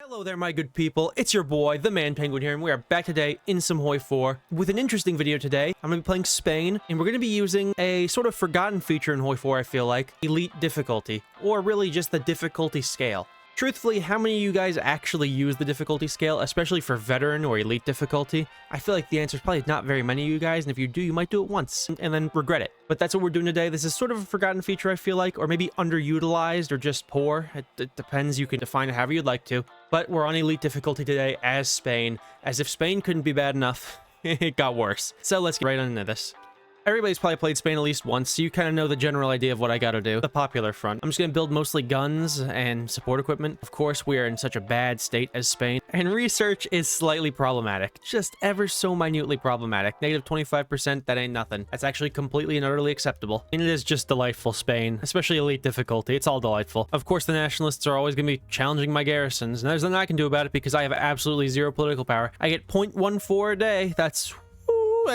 Hello there, my good people. It's your boy, the Man Penguin here, and we are back today in some HOI4 with an interesting video today. I'm going to be playing Spain, and we're going to be using a sort of forgotten feature in HOI4, I feel like, elite difficulty, or really just the difficulty scale. Truthfully, how many of you guys actually use the difficulty scale, especially for veteran or elite difficulty? I feel like the answer is probably not very many of you guys, and if you do, you might do it once and then regret it. But that's what we're doing today. This is sort of a forgotten feature, I feel like, or maybe underutilized or just poor. It depends. You can define it however you'd like to. But we're on elite difficulty today as Spain. As if Spain couldn't be bad enough, it got worse. So let's get right on into this. Everybody's probably played Spain at least once, so you kind of know the general idea of what I gotta do. The popular front. I'm just gonna build mostly guns and support equipment. Of course, we are in such a bad state as Spain, and research is slightly problematic. Just ever so minutely problematic. Negative 25%, that ain't nothing. That's actually completely and utterly acceptable. And it is just delightful, Spain. Especially elite difficulty. It's all delightful. Of course, the nationalists are always gonna be challenging my garrisons, and there's nothing I can do about it because I have absolutely zero political power. I get 0.14 a day. That's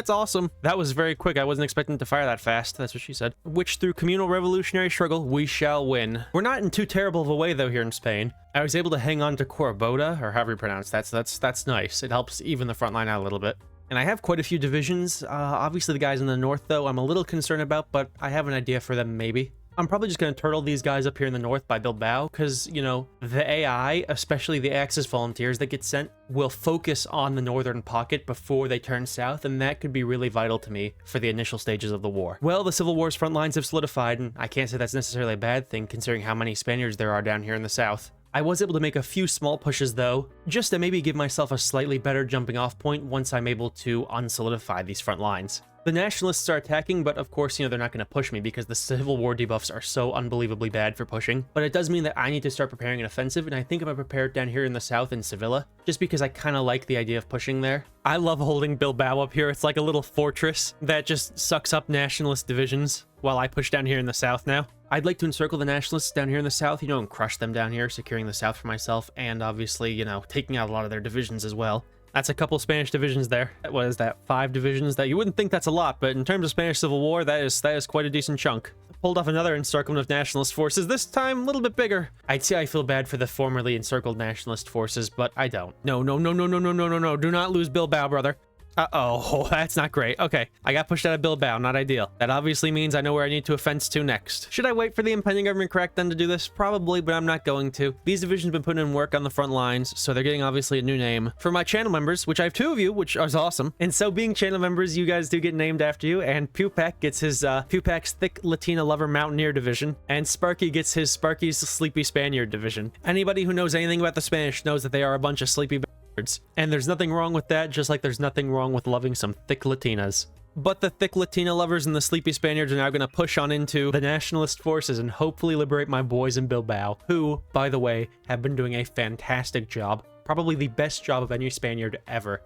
awesome. That was very quick. I wasn't expecting to fire that fast. That's what she said. Which through communal revolutionary struggle, we shall win. We're not in too terrible of a way, though, here in Spain. I was able to hang on to Corboda, or however you pronounce that, so that's nice. It helps even the front line out a little bit. And I have quite a few divisions. Obviously, the guys in the north, though, I'm a little concerned about, but I have an idea for them, maybe. I'm probably just going to turtle these guys up here in the north by Bilbao, because, you know, the AI, especially the Axis volunteers that get sent, will focus on the northern pocket before they turn south, and that could be really vital to me for the initial stages of the war. Well, the Civil War's front lines have solidified, and I can't say that's necessarily a bad thing, considering how many Spaniards there are down here in the south. I was able to make a few small pushes, though, just to maybe give myself a slightly better jumping off point once I'm able to unsolidify these front lines. The nationalists are attacking, but of course, you know, they're not going to push me because the Civil War debuffs are so unbelievably bad for pushing. But it does mean that I need to start preparing an offensive, and I think I'm going to prepare it down here in the south in Sevilla, just because I kind of like the idea of pushing there. I love holding Bilbao up here. It's like a little fortress that just sucks up nationalist divisions while I push down here in the south now. I'd like to encircle the nationalists down here in the south, you know, and crush them down here, securing the south for myself, and obviously, you know, taking out a lot of their divisions as well. That's a couple Spanish divisions there. What is that? 5 divisions? That you wouldn't think that's a lot, but in terms of Spanish Civil War, that is quite a decent chunk. Pulled off another encirclement of nationalist forces, this time a little bit bigger. I'd say I feel bad for the formerly encircled nationalist forces, but I don't. No, do not lose Bilbao, brother. Uh-oh, that's not great. Okay, I got pushed out of Bilbao, not ideal. That obviously means I know where I need to offense to next. Should I wait for the impending government crackdown to do this? Probably, but I'm not going to. These divisions have been putting in work on the front lines, so they're getting obviously a new name. For my channel members, which I have 2 of you, which is awesome. And so being channel members, you guys do get named after you, and Pupac gets his Pupac's Thick Latina Lover Mountaineer division, and Sparky gets his Sparky's Sleepy Spaniard division. Anybody who knows anything about the Spanish knows that they are a bunch of sleepy and there's nothing wrong with that, just like there's nothing wrong with loving some thick Latinas. But the thick Latina lovers and the sleepy Spaniards are now going to push on into the nationalist forces and hopefully liberate my boys in Bilbao, who, by the way, have been doing a fantastic job. Probably the best job of any Spaniard ever.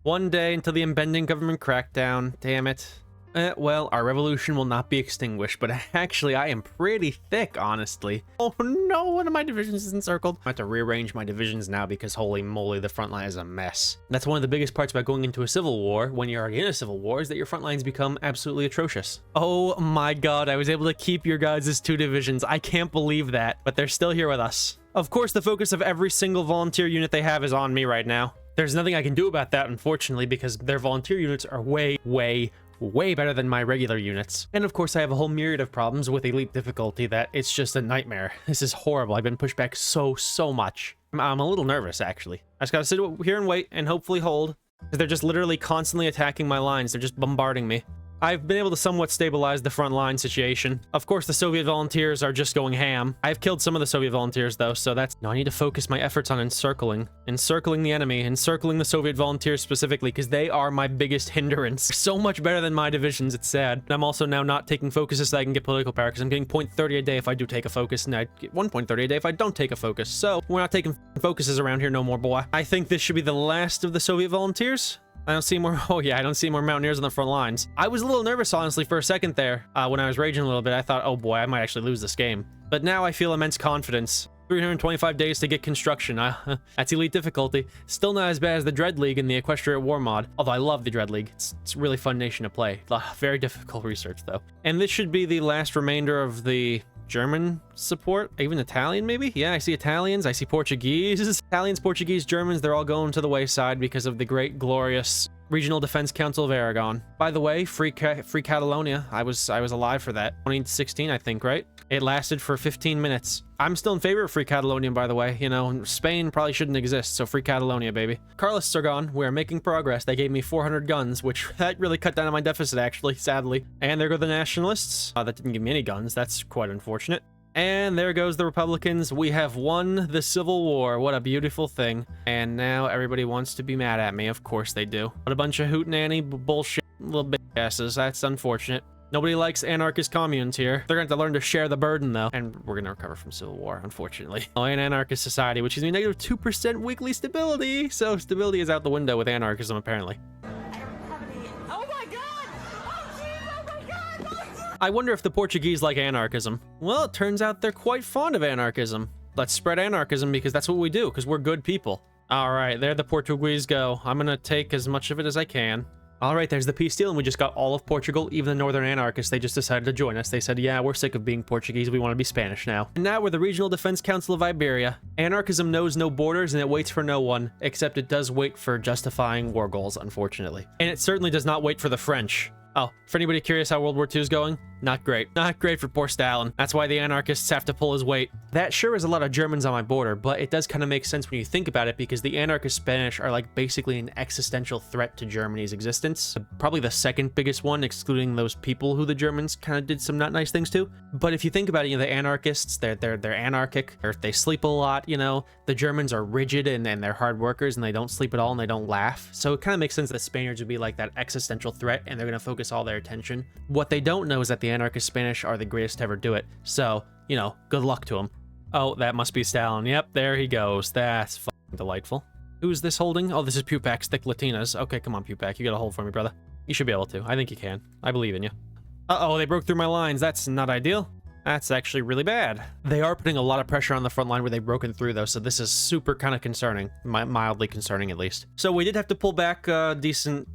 One day until the impending government crackdown. Damn it. Well, our revolution will not be extinguished, but actually, I am pretty thick, honestly. Oh no, one of my divisions is encircled. I have to rearrange my divisions now because holy moly, the front line is a mess. That's one of the biggest parts about going into a civil war when you're already in a civil war is that your front lines become absolutely atrocious. Oh my god, I was able to keep your guys' 2 divisions. I can't believe that, but they're still here with us. Of course, the focus of every single volunteer unit they have is on me right now. There's nothing I can do about that, unfortunately, because their volunteer units are way better than my regular units. And of course, I have a whole myriad of problems with elite difficulty that it's just a nightmare. This is horrible. I've been pushed back so much. I'm a little nervous, actually. I just gotta sit here and wait and hopefully hold, because they're just literally constantly attacking my lines. They're just bombarding me. I've been able to somewhat stabilize the front line situation. Of course, the Soviet volunteers are just going ham. I've killed some of the Soviet volunteers, though, so that's... No, I need to focus my efforts on encircling the enemy, encircling the Soviet volunteers specifically, because they are my biggest hindrance. So much better than my divisions, it's sad. I'm also now not taking focuses so I can get political power, because I'm getting 0.30 a day if I do take a focus, and I get 1.30 a day if I don't take a focus. So, we're not taking focuses around here no more, boy. I think this should be the last of the Soviet volunteers. I don't see more. Oh yeah, I don't see more mountaineers on the front lines. I was a little nervous, honestly, for a second there. When I was raging a little bit, I thought, oh boy, I might actually lose this game. But now I feel immense confidence. 325 days to get construction. That's elite difficulty. Still not as bad as the Dread League in the Equestrian War mod. Although I love the Dread League. It's a really fun nation to play. Very difficult research though. And this should be the last remainder of the German support, even Italian maybe? Yeah, I see Italians, I see Portuguese. Italians, Portuguese, Germans, they're all going to the wayside because of the great, glorious Regional Defense Council of Aragon. By the way, free Catalonia. I was alive for that. 2016, I think, right? It lasted for 15 minutes. I'm still in favor of free Catalonia, by the way. You know, Spain probably shouldn't exist, so free Catalonia, baby. Carlists are gone. We're making progress. They gave me 400 guns, which that really cut down on my deficit, actually, sadly. And there go the nationalists. That didn't give me any guns. That's quite unfortunate. And there goes the Republicans. We have won the Civil War. What a beautiful thing. And now everybody wants to be mad at me. Of course they do. What a bunch of hootenanny bullshit little bitch asses. That's unfortunate. Nobody likes anarchist communes here. They're going to have to learn to share the burden, though. And we're going to recover from Civil War, unfortunately. Oh, an anarchist society, which gives me negative 2% weekly stability. So stability is out the window with anarchism, apparently. I wonder if the Portuguese like anarchism. Well, it turns out they're quite fond of anarchism. Let's spread anarchism because that's what we do, because we're good people. All right, there the Portuguese go. I'm going to take as much of it as I can. All right, there's the peace deal, and we just got all of Portugal, even the northern anarchists. They just decided to join us. They said, yeah, we're sick of being Portuguese. We want to be Spanish now. And now we're the Regional Defense Council of Iberia. Anarchism knows no borders, and it waits for no one, except it does wait for justifying war goals, unfortunately. And it certainly does not wait for the French. Oh, for anybody curious how World War II is going? Not great. Not great for poor Stalin. That's why the anarchists have to pull his weight. That sure is a lot of Germans on my border, but it does kind of make sense when you think about it because the anarchist Spanish are like basically an existential threat to Germany's existence. Probably the second biggest one, excluding those people who the Germans kind of did some not nice things to. But if you think about it, you know, the anarchists, they're anarchic, they sleep a lot, you know. The Germans are rigid and they're hard workers and they don't sleep at all and they don't laugh. So it kind of makes sense that Spaniards would be like that existential threat and they're going to focus all their attention. What they don't know is that the anarchist Spanish are the greatest to ever do it. So, you know, good luck to them. Oh, that must be Stalin. Yep, there he goes. That's fucking delightful. Who's this holding? Oh, this is Pupak's thick Latinas. Okay, come on, Pupak. You got a hold for me, brother. You should be able to. I think you can. I believe in you. Uh-oh, they broke through my lines. That's not ideal. That's actually really bad. They are putting a lot of pressure on the front line where they've broken through, though, so this is super kind of concerning. Mildly concerning, at least. So we did have to pull back decent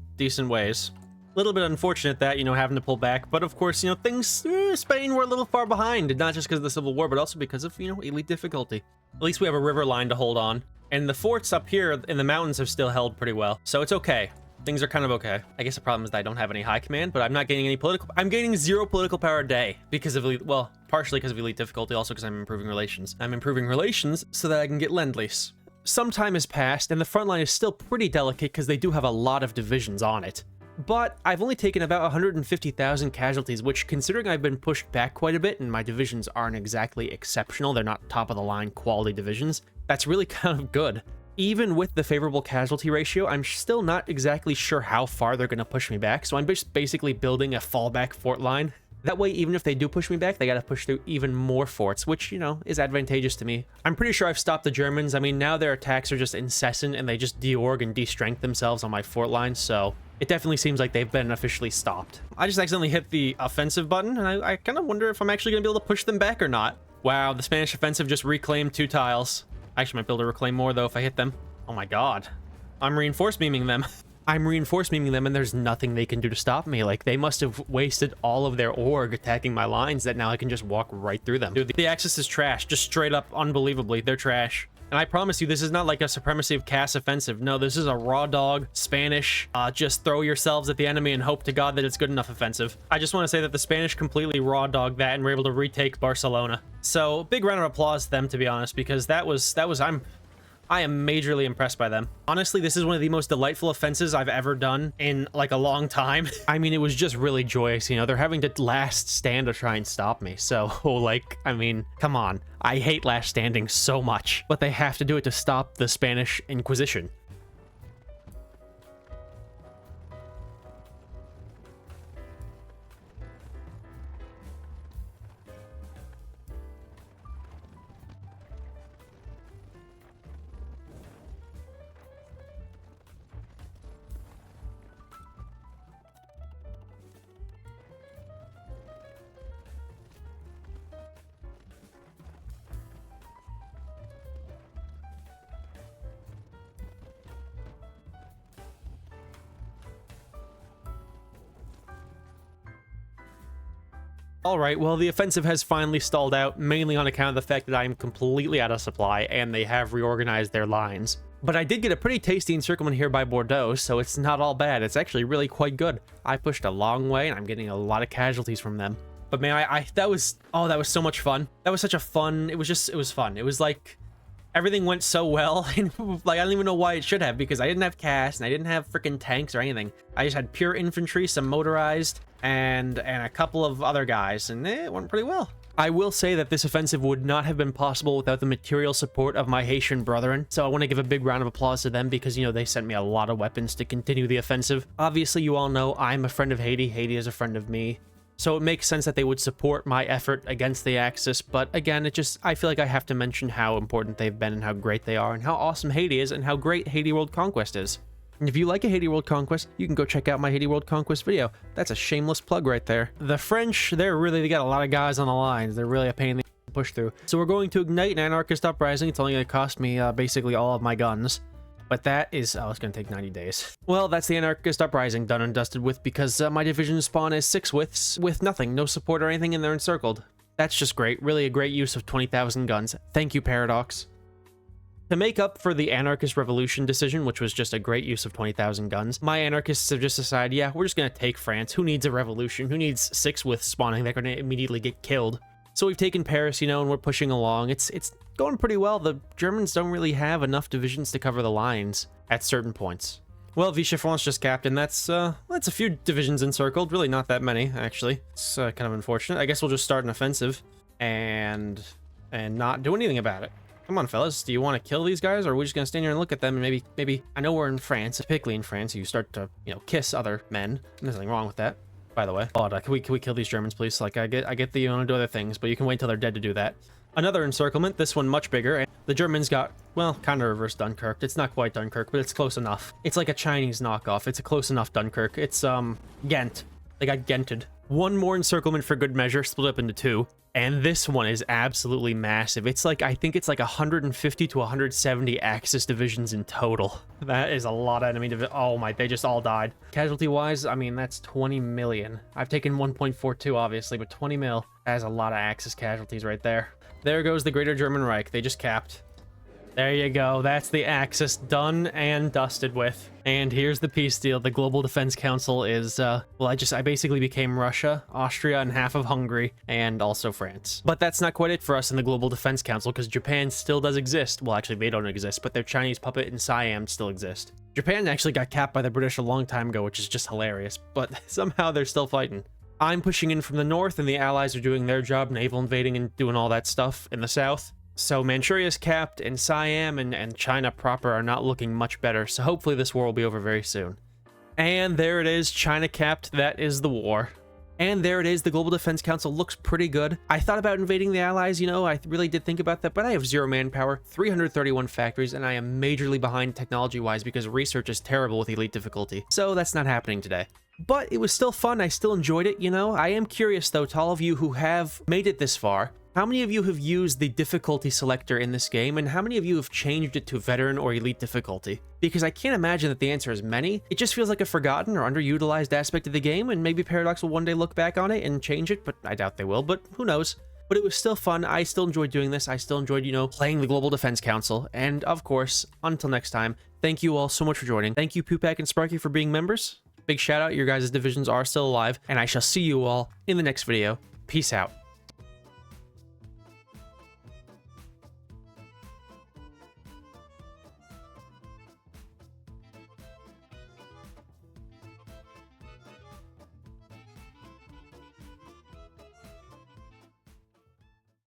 ways. A little bit unfortunate that, you know, having to pull back, but of course, you know, things, Spain were a little far behind, not just because of the Civil War, but also because of, you know, elite difficulty. At least we have a river line to hold on. And the forts up here in the mountains have still held pretty well, so it's okay. Things are kind of okay. I guess the problem is that I don't have any high command, but I'm not gaining any political... I'm gaining 0 political power a day because of elite... Well, partially because of elite difficulty, also because I'm improving relations. I'm improving relations so that I can get Lend-Lease. Some time has passed, and the front line is still pretty delicate because they do have a lot of divisions on it. But I've only taken about 150,000 casualties, which, considering I've been pushed back quite a bit and my divisions aren't exactly exceptional, they're not top-of-the-line quality divisions, that's really kind of good. Even with the favorable casualty ratio, I'm still not exactly sure how far they're going to push me back, so I'm just basically building a fallback fort line. That way, even if they do push me back, they gotta push through even more forts, which, you know, is advantageous to me. I'm pretty sure I've stopped the Germans. I mean, now their attacks are just incessant and they just de-org and de-strength themselves on my fort line, so it definitely seems like they've been officially stopped. I just accidentally hit the offensive button, and I kind of wonder if I'm actually gonna be able to push them back or not. Wow, the Spanish offensive just reclaimed 2 tiles. I actually might be able to reclaim more, though, if I hit them. Oh my god. I'm reinforce beaming them. I'm reinforce beaming them, and there's nothing they can do to stop me. Like, they must have wasted all of their org attacking my lines that now I can just walk right through them. Dude, the Axis is trash. Just straight up, unbelievably, they're trash. And I promise you, this is not like a supremacy of caste offensive. No, this is a raw dog, Spanish, just throw yourselves at the enemy and hope to God that it's good enough offensive. I just want to say that the Spanish completely raw dogged that and were able to retake Barcelona. So, big round of applause to them, to be honest, because I am majorly impressed by them. Honestly, this is one of the most delightful offenses I've ever done in like a long time. I mean, it was just really joyous, you know, they're having to last stand to try and stop me. So like, I mean, come on. I hate last standing so much, but they have to do it to stop the Spanish Inquisition. Alright, well, the offensive has finally stalled out, mainly on account of the fact that I am completely out of supply, and they have reorganized their lines. But I did get a pretty tasty encirclement here by Bordeaux, so it's not all bad. It's actually really quite good. I pushed a long way, and I'm getting a lot of casualties from them. But man, that was so much fun. That was such a fun, it was fun. It was like, everything went so well, and like, I don't even know why it should have, because I didn't have cast, and I didn't have freaking tanks or anything. I just had pure infantry, some motorized, and a couple of other guys, and it went pretty well. I will say that this offensive would not have been possible without the material support of my Haitian brethren, so I want to give a big round of applause to them because, you know, they sent me a lot of weapons to continue the offensive. Obviously, you all know I'm a friend of Haiti, Haiti is a friend of me, so it makes sense that they would support my effort against the Axis, but again, I feel like I have to mention how important they've been and how great they are and how awesome Haiti is and how great Haiti World Conquest is. And if you like a Haiti World Conquest, you can go check out my Haiti World Conquest video. That's a shameless plug right there. The French, they got a lot of guys on the lines. They're really a pain in the push through. So we're going to ignite an anarchist uprising. It's only going to cost me basically all of my guns. But that is, oh, it's going to take 90 days. Well, that's the anarchist uprising done and dusted with because my division spawn is 6 with nothing, no support or anything, and they're encircled. That's just great. Really a great use of 20,000 guns. Thank you, Paradox. To make up for the Anarchist Revolution decision, which was just a great use of 20,000 guns, my anarchists have just decided, yeah, we're just going to take France. Who needs a revolution? Who needs 6 with spawning? They're going to immediately get killed. So we've taken Paris, you know, and we're pushing along. It's going pretty well. The Germans don't really have enough divisions to cover the lines at certain points. Well, Vichy France just capped, and that's a few divisions encircled. Really not that many, actually. It's kind of unfortunate. I guess we'll just start an offensive and not do anything about it. Come on, fellas. Do you want to kill these guys, or are we just gonna stand here and look at them and maybe? I know we're in France, typically in France, you start to, you know, kiss other men. There's nothing wrong with that, by the way. Oh, can we kill these Germans, please? Like, I get that you want to do other things, but you can wait till they're dead to do that. Another encirclement. This one much bigger. And the Germans got, well, kind of reverse Dunkirk. It's not quite Dunkirk, but it's close enough. It's like a Chinese knockoff. It's a close enough Dunkirk. It's Ghent. They got Ghented. One more encirclement for good measure, split up into 2. And this one is absolutely massive. It's like, I think it's like 150 to 170 Axis divisions in total. That is a lot of enemy divisions. Oh my, they just all died. Casualty-wise, I mean, that's 20 million. I've taken 1.42, obviously, but 20 mil. That is a lot of Axis casualties right there. There goes the Greater German Reich. They just capped. There you go. That's the Axis done and dusted with. And here's the peace deal. The Global Defense Council is, well, I basically became Russia, Austria, and half of Hungary, and also France. But that's not quite it for us in the Global Defense Council, because Japan still does exist. Well, actually, they don't exist, but their Chinese puppet and Siam still exist. Japan actually got capped by the British a long time ago, which is just hilarious, but somehow they're still fighting. I'm pushing in from the north, and the Allies are doing their job, naval invading and doing all that stuff in the south. So Manchuria's capped, and Siam and China proper are not looking much better, so hopefully this war will be over very soon. And there it is, China capped, that is the war. And there it is, the Global Defense Council looks pretty good. I thought about invading the Allies, you know, I really did think about that, but I have 0 manpower, 331 factories, and I am majorly behind technology-wise because research is terrible with elite difficulty. So that's not happening today. But it was still fun, I still enjoyed it, you know? I am curious, though, to all of you who have made it this far, how many of you have used the difficulty selector in this game, and how many of you have changed it to veteran or elite difficulty? Because I can't imagine that the answer is many. It just feels like a forgotten or underutilized aspect of the game, and maybe Paradox will one day look back on it and change it, but I doubt they will, but who knows? But it was still fun. I still enjoyed doing this. I still enjoyed, you know, playing the Global Defense Council. And of course, until next time, thank you all so much for joining. Thank you, Pupak and Sparky, for being members. Big shout out, your guys' divisions are still alive, and I shall see you all in the next video. Peace out.